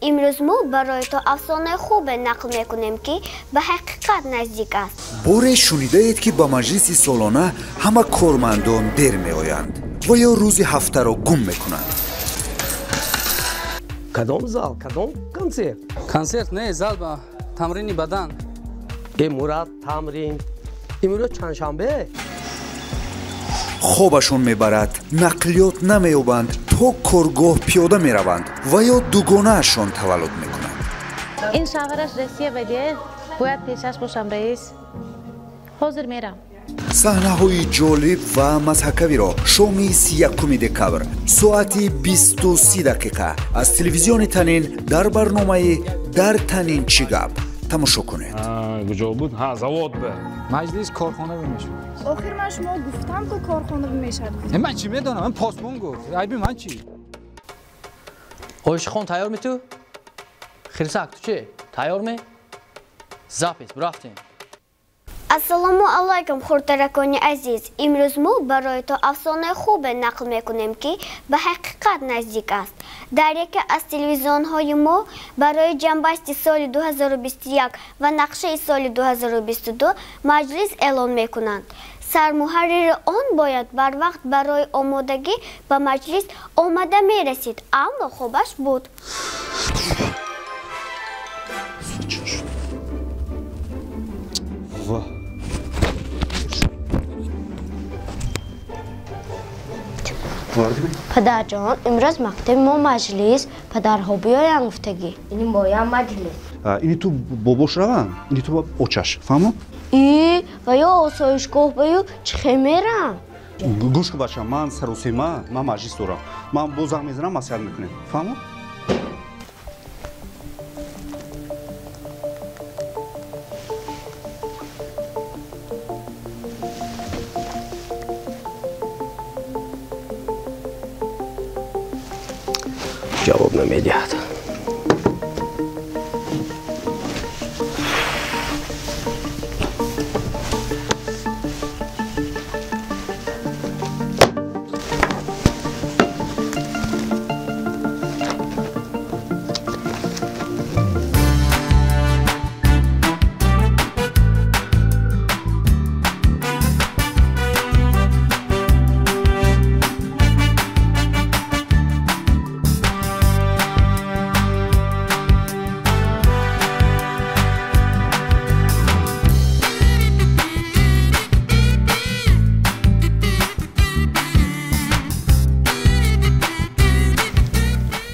امروز ما برای تو افسانه خوب نقل میکنیم که به حقیقت نزدیک است. باره شنیده اید که با مجلس سالانه همه کارمندان دیر می آیند و یا روز هفته را گم میکنند. کدام زال؟ کدام کنسرت؟ کنسرت نه، زال با تمرین بدن. امروز تمرین. امروز چهارشنبه. خوابشون میبرد، نقلیات نمییابند، تا کارگاه پیاده میروند و یا دوگانه اشان تولد میکنند. این شوهرش رئیسیه ولیه باید پیشش باشم رئیس. حاضر میرم. صحنه های جالب و مضحکاوی را شام 31 دکبر ساعت 23 دقیقه از تلویزیون تنین در برنامه در تنین چی گپ تماشا کنید. کجا بود؟ ها زواد به مجلس کارخانه میشه. آخر من شما گفتم که کارخانه میشه. من چی میدونم؟ من پاسمون گفت. عیبی من چی؟ آیش خان تیار می تو؟ خیرسک تو چه؟ تیار می؟ زاپیس برفتیم. السلام علیکم خورترکانی عزیز. امروز ما برای تو افسانه خوب نقل میکنیم که به حقیقت نزدیک است. در یکی از تلویزیون های ما برای جنبستی سال 2021 و نقشه سال 2022 مجلس اعلان میکنند. سرمحرر آن باید بر وقت برای آمادگی به مجلس آمده میرسید، اما خوبش بود. پدر جان امروز مکتب ما مجلس پدرها بیاین گفتگی. این باید مجلس. اینی تو باباش روان، اینی تو اوچش، فهمو؟ و یا آسایشگاه بیو چه میرم؟ گوش که بچه من سروسیما من مجلس دارم. من بازم میزنم مسئله میکنم، فهمو؟ جواب نمیدهد.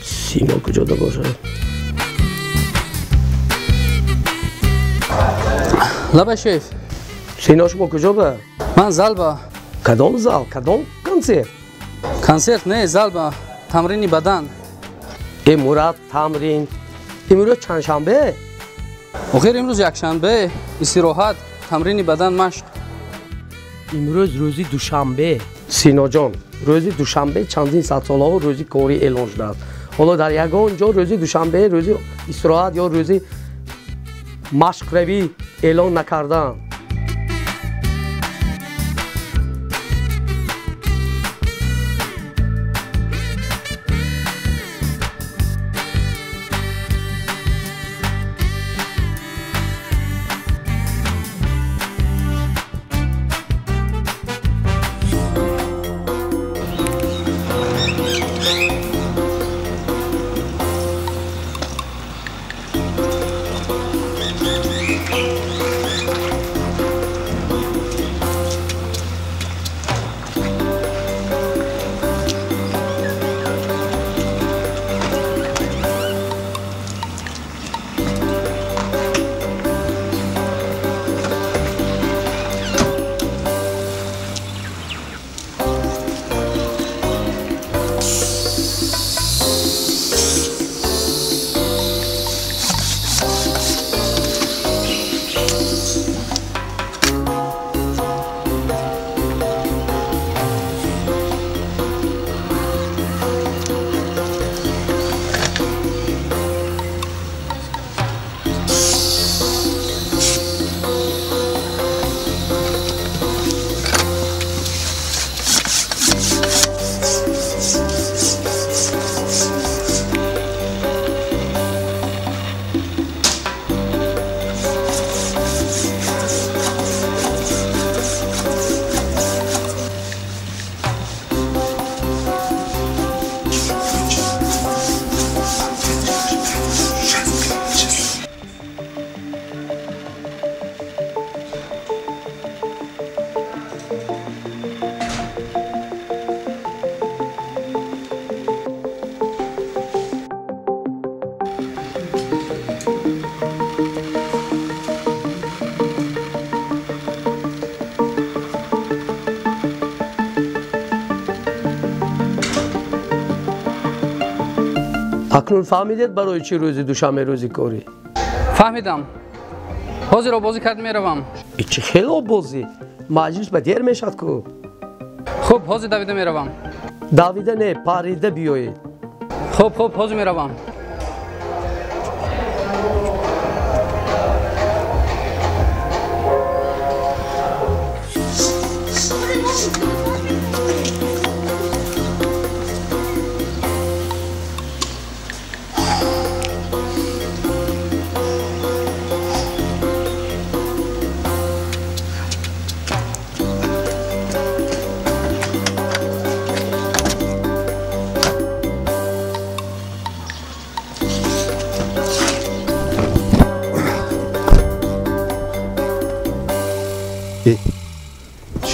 سینا کجا ده باشه؟ لبه شیف. سینا شما کجا به؟ من زال با کدام زال؟ کدام کنسرت؟ کنسرت نه، زال با تمرین بدن. امروز تمرین. امروز چهارشنبه. آخر امروز یکشنبه استراحت تمرین بدن مشق. امروز روزی دوشنبه. سینا جان روزی دوشنبه چندین ساعت روزی کاری اعلان شده است. حالا در یگان جا روزی دوشنبه روزی استراحت یا روزی مشق روی اعلان نکردن. اکنون فهمیدید برای چی روزی دوشنبه روزی کاری؟ فهمیدم. حاضر رو بازی کرد میروم. چه خیلی بازی؟ مجلس به دیر میشد کو. خب حاضر دویده میروم. دویده نه پریده بیایید. خب حاضر میروم.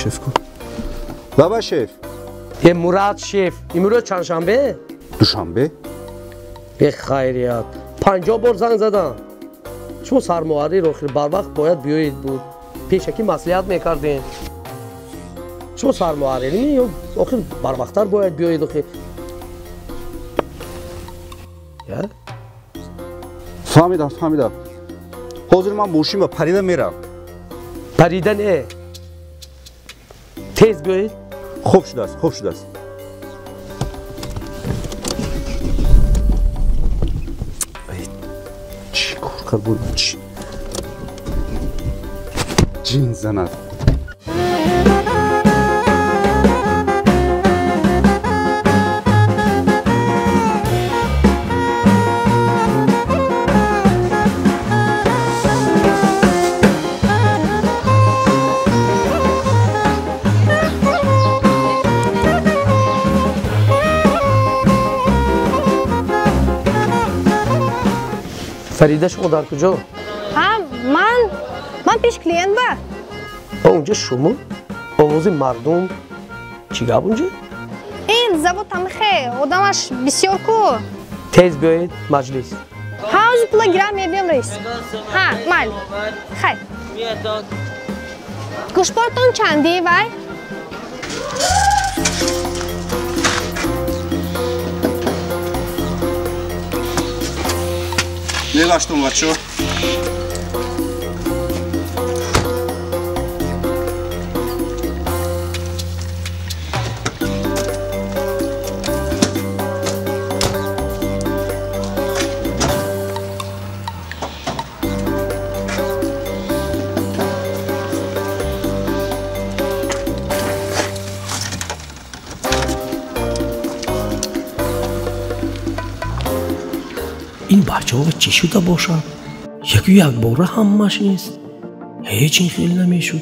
شف کن بابا شف یه مراد شف امروز چهارشنبه؟ دوشنبه به خیریت 50 بار زنگ زدم چون سرمواری رو بر وقت باید بیایید بود پیشکی مصلحت میکردین چون سرمواری نمی آخر بر وقتتر باید بیایید آخر فهمیدم حاضر من بوشیم و پریده میرم پریدن اه تیز بیایید خوب شده است چی کار کرد بود چی جین زند فریده شما در کجا؟ من پیش کلینت با اونجا شما؟ آواز مردم چی گفت اونجا؟ این زبط تمیخه آدمش بسیار کو تیز بیایید مجلس هاوز پلا گرام میبیم رئیس مال خیر گوشپارتون چندی وای؟ نگاشتم بچه این بچه ها چی شده باشد؟ یک باره همش نیست هیچ این خیلی نمیشد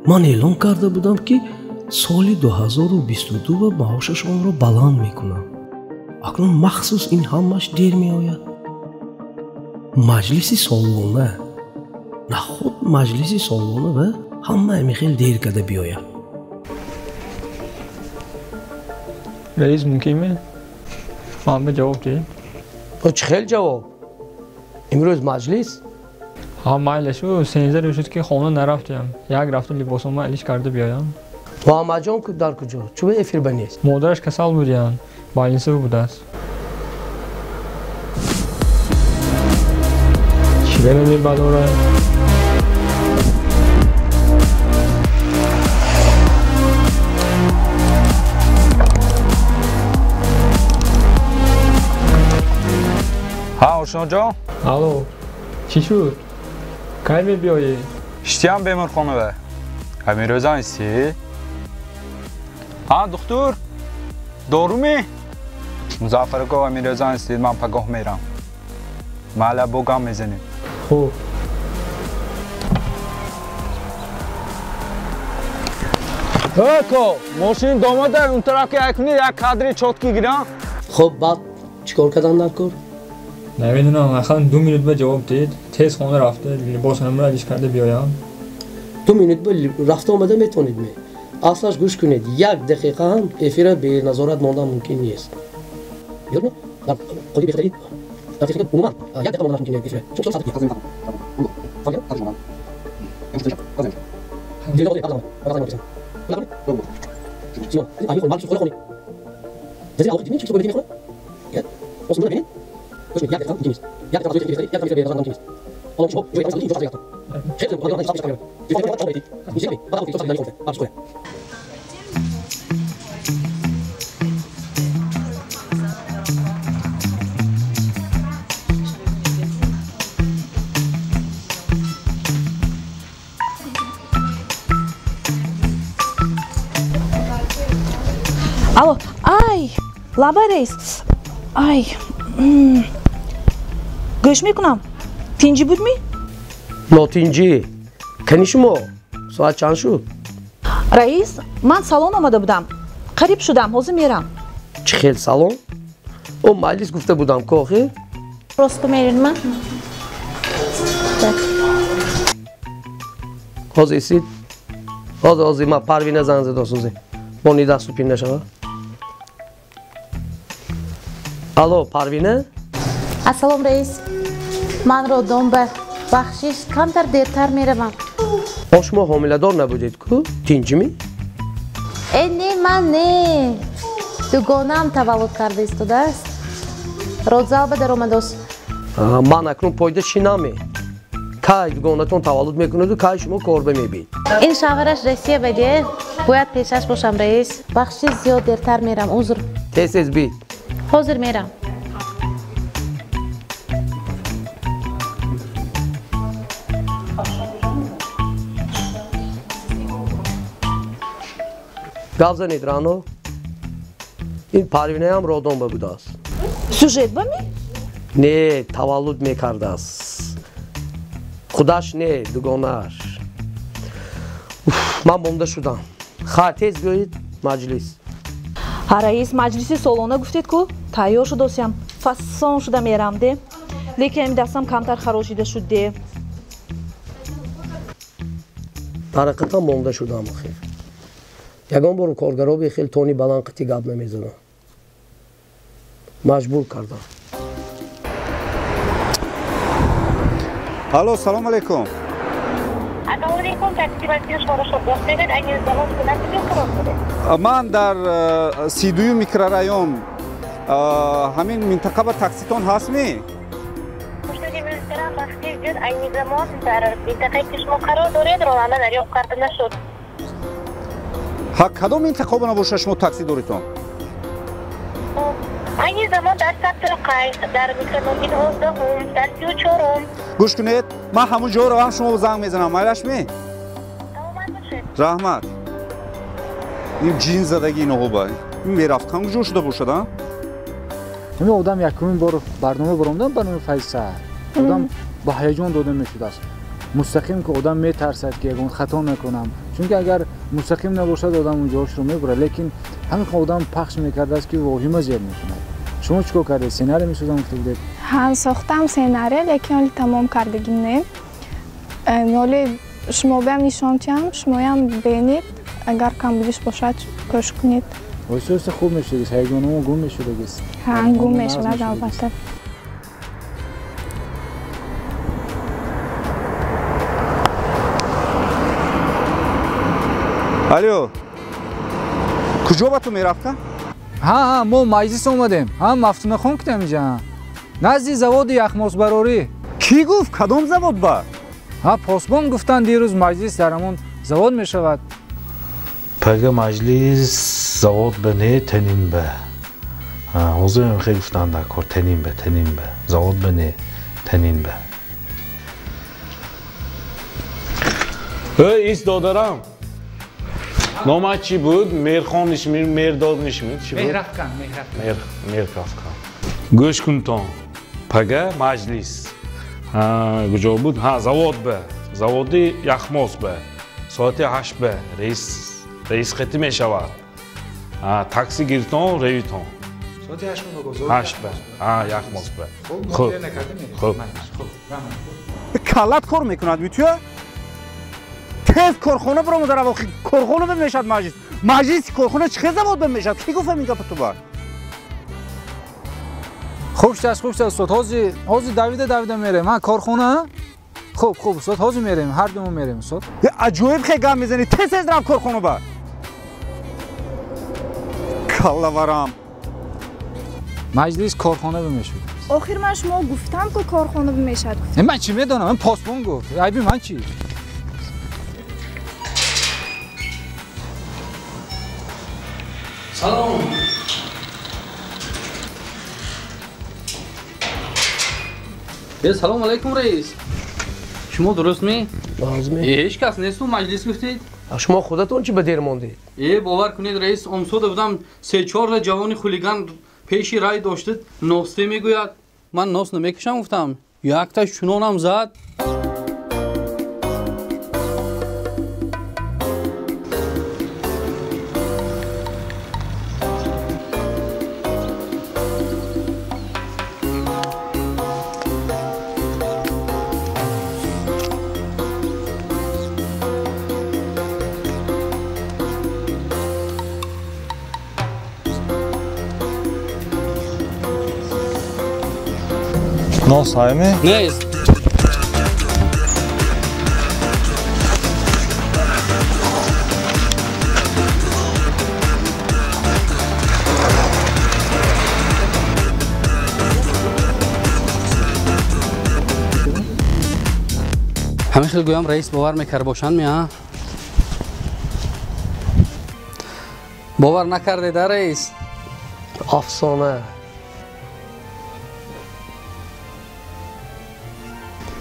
من اعلان کرده بودم که سال 2022 معاششان رو بلند میکنم اکنون مخصوص این همش دیر میآید مجلسی سالانه نه خود مجلسی سالانه و همه میخیل دیر کده بیاید رئیس ممکنه من به جواب دید چه خیلی جواب امروز مجلس مایلشو 13 روز شد که خونه نرفتم یک رفته لباسم الیش کرده بیایم و همه جان در کجا چون افیر بنیست مادرش کسل بودیان مایلسه بوده است چی بینه بداره آشنا جان الو چی شد؟ کی می بیایی؟ اشتیام بیمار خونه به همین روزان استی؟ دکتر دارو می؟ مزافر کو همین روزان استی من پگاه میرم مالا بوگام میزنیم خوب کو ماشین داماد در اون طرف که اکنی یک کادری چوتکی گیرم خب بعد چیکار کردن در کار؟ نمیدونم اخوان 2 minut به جواب دید تیز خونه رفته لباس نمره الیش کرده بیایم 2 minut به رفته آمده میتونید می اصلاش گوش کنید 1 دقیقه هم افیر به نظارت ماندن ممکن نیست یادم در خودی بخرید در فکر عموما 1 دقیقه ماندن ممکن نیست چون ساعت دیگه فاکر ترجمه دیگه وقتی قدام وقتی میشم سیمون این خود مال خود خونی دزی اوقات دیگه چی تو ببینید خود یا واسه ببینید Алло, ай, лаба рейс. Ай. گوش میکنم. تینجی بود می؟ نوتینجی. کنی شما؟ ساعت چند شد؟ رئیس، من سالن آمده بودم. قریب شدم، حاضر میرم. چه خیل سالن؟ او مجلس گفته بودم که آخه؟ رستو میرین من؟ حاضر ایستید؟ حاضر من پروینه زنگ زده سوزی. ما نیده سوپین نشوه؟ الو پروینه؟ السلام رئیس. من رو دم به بخشش کمتر دیرتر میروم. شما حامله دار نبودید که؟ تینجی می؟ نه من نه. دوگانم تولد کرده ایستاده است. روزا به در آمده است. من اکنون پایده شینمی. که دوگانتون تولد میکنید و که شما کاربه میبید. این شوهرش رئیسیه بدیه. باید پیشش باشم رئیس. بخشش زیاد دیرتر میرم. عذر. تیز بید. حاضر میرم. گاف زنید رانو. این پروینه هم رودان بوده است. سوژت با می؟ نه تولد میکرده است. خودش نه دوگانه‌اش. من بونده شدم. خواهد تیز بیایید مجلس. رئیس مجلسی سالانه گفتید که تیار شدم. فسان شده میرم ده. لیکن این دستم کمتر خراشیده شد ده. حرکتا بونده شدم خیر. یگان برو کارگرها به خیلی تونی بلند قطی گب نمیزنم. مجبور کردم. الو سلام علیکم. من در 32 میکرورایون همین منطقه با تاکسیتون هست می؟ aynı zaman منطقه که شما قرار دارید راننده دریافت کرده نشد. کدام منطقه بناباشه شما تاکسی داریتون؟ aynı zaman در سکتور قیس، در میکرونگین 19 هم، در 34 گوش کنید من همون جا رو هم شما زنگ میزنم مایلش می؟ رحمت این جین زدگی اینو خوبه این میرفت همون جور شده باشد ها؟ همین آدم یکمین بار برنامه برامدن برنامه فیصل آدم با هیجان داده میشود است مستقیم که آدم میترسد که اون خطا نکنم چون که اگر مستقیم نباشد آدم اونجاش رو میبره لیکن همین که آدم پخش میکرده است که واهمه زیاد میکند شما چیکار کردید سیناری میسازم گفته بودید ها ساختم سیناری لیکن ولی تمام کردگی نه ولی شما بهم نشان چم شما هم ببینید اگر کم بودش باشد کش کنید واسه خوب میشه هیجانمون گم میشه بگیس ها گم میشه البته الو کجا با تو میرفتن؟ ها ما مجلس اومدیم هم مفتون خون کردیم اینجا نزدیک زواد یخماس براری کی گفت کدام زواد با؟ ها پاسبان گفتن دیروز مجلس درمون زواد میشود پگه مجلس زواد به نه تنین به حضور خیلی گفتن در کار تنین به زواد به نه تنین به ایست دادرم نامه چی بود؟ میرخان نشمید؟ میرداد نشمید؟ میرفکن میرکافکن گوش کن تان پگه مجلس کجا بود؟ زواد به زوادی یخماس به ساعت 8 به رئیس خطی می شود تاکسی گیرتان رویتان ساعت 8 به 8 به یخماس به خوب کلت کار میکند میتویه؟ تیز کارخانه برامو در واقع کارخانه بمیشد مجلس کارخانه چه زباد بمیشد کی گفت میگه تو بار خوبش است استاد حاضی دویده میره من کارخانه خوب استاد حاضی میریم هر دومون میریم استاد عجایب خیلی گم میزنی تیز رفت کارخانه با کلا ورام مجلس کارخانه بمیشد آخر من شما گفتم که کارخانه بمیشد. من چی میدونم؟ من پاسبان گفت. عیبی من چی؟ سلام. سلام علیکم رئیس. شما درست می؟ درست می. هیچ کس نیست تو مجلس گفتید؟ شما خودتون چی به دیر موندید؟ باور کنید رئیس امسود بودم 3-4 جوان خولیگان پیشی رای داشتید ناسته میگوید من ناس نمیکشم گفتم یک تا چونانم زد ناس هایمه؟ نیست همه خیلی گویم رئیس باور میکرد باشند میا باور نکرده در رئیس افسانه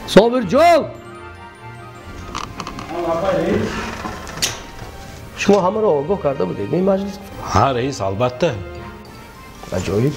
صابر جان شما همه را آگاه کرده بودید این مجلس؟ ها رئیس البته عجایب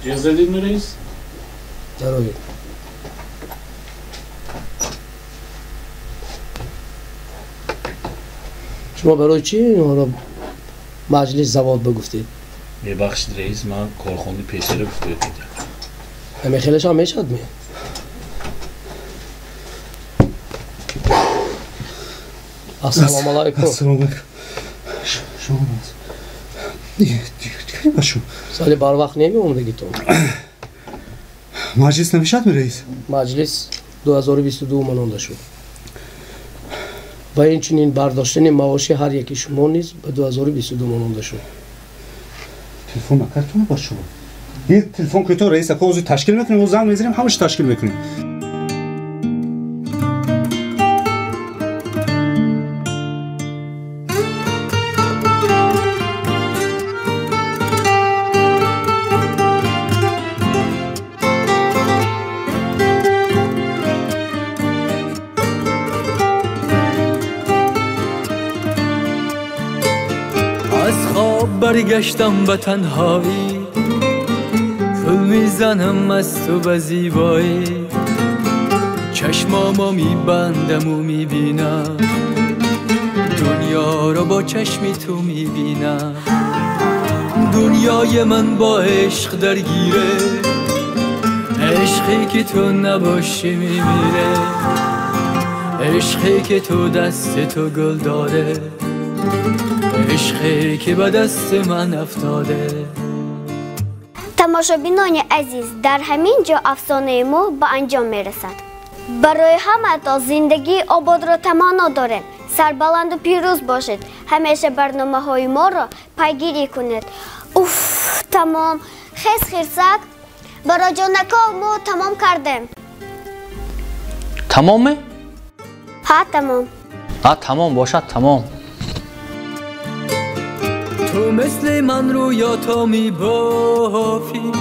جز دادید می رئیس؟ درآید شما برای چی حالا مجلس زواد بگفتید؟ ببخشید رئیس من کارخانه پیسه رو گفته دیدم همه خیلیش هم میشد می السلام علیکم السلام علیکم شما دیگه باشو سالی بر وقت نمی اومدگی تو مجلس نمیشد می رئیس مجلس 2022 منونده شد و این چنین برداشتن معاش هر یکی شما نیز به 2022 منونده شد تلفن نکردتون با شما این تلفن که تو رئیس اکوزی تشکیل میکنیم و زنگ میزنیم همش تشکیل میکنیم برگشتم به تنهایی کل میزنم از تو به زیبایی چشمامو میبندم و میبینم دنیا رو با چشمی تو میبینم دنیای من با عشق درگیره عشقی که تو نباشی میمیره عشقی که تو دست تو گل داره عشقی که به دست من افتاده تماشابینان عزیز در همین جا افسانه ما به انجام میرسد برای همه تا زندگی آباد را تمنا داریم. سربلند و پیروز باشید. همیشه برنامه های ما را پیگیری کنید. اوف تمام. خیز خیرسک برای جانکا ما تمام کردیم. تمامه؟ ها تمام. تمام باشد تمام. تو مثل من رویاتا میبافی،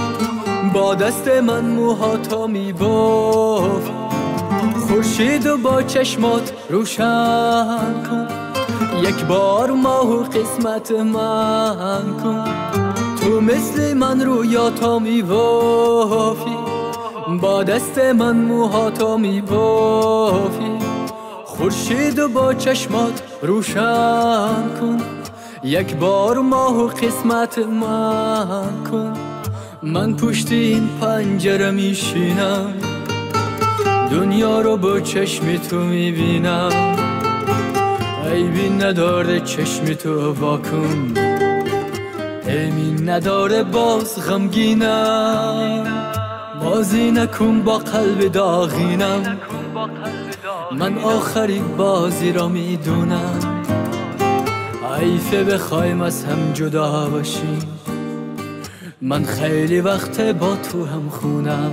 با دست من موهاتا میبافی، خورشید و با چشمات روشن کن، یک بار ماه و قسمت من کن. تو مثل من رویاتا میبافی، با دست من موهاتا میبافی، خورشید و با چشمات روشن کن، یک بار ماه و قسمت من کن. من پشت این پنجره میشینم، دنیا رو با چشم تو میبینم، عیبی نداره چشم تو واکن، علمی نداره باز غمگینم، بازی نکن با قلب داغینم، من آخری بازی را میدونم، حیفه بخوایم از هم جدا باشیم، من خیلی وقت با تو هم خونم.